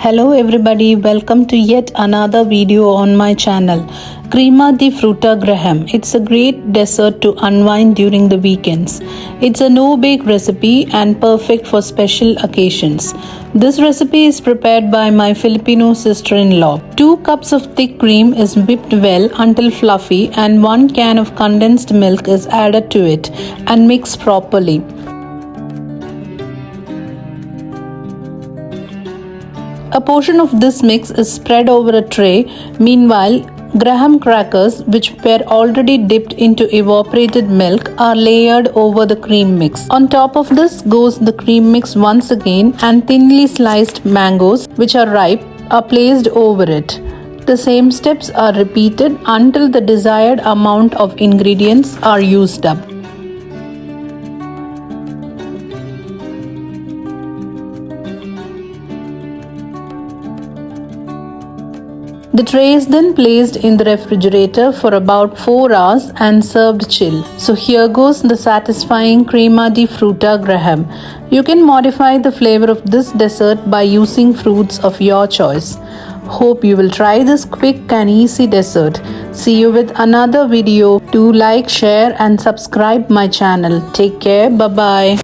Hello everybody, welcome to yet another video on my channel. Crema di Fruita Graham. It's a great dessert to unwind during the weekends. It's a no-bake recipe and perfect for special occasions. This recipe is prepared by my Filipino sister-in-law. 2 cups of thick cream is whipped well until fluffy and 1 can of condensed milk is added to it and mixed properly. A portion of this mix is spread over a tray. Meanwhile, graham crackers, which were already dipped into evaporated milk, are layered over the cream mix. On top of this goes the cream mix once again, and thinly sliced mangoes, which are ripe, are placed over it. The same steps are repeated until the desired amount of ingredients are used up. The tray is then placed in the refrigerator for about 4 hours and served chill. So here goes the satisfying Crema di Fruita Graham. You can modify the flavor of this dessert by using fruits of your choice. Hope you will try this quick and easy dessert. See you with another video. Do like, share and subscribe my channel. Take care. Bye-bye.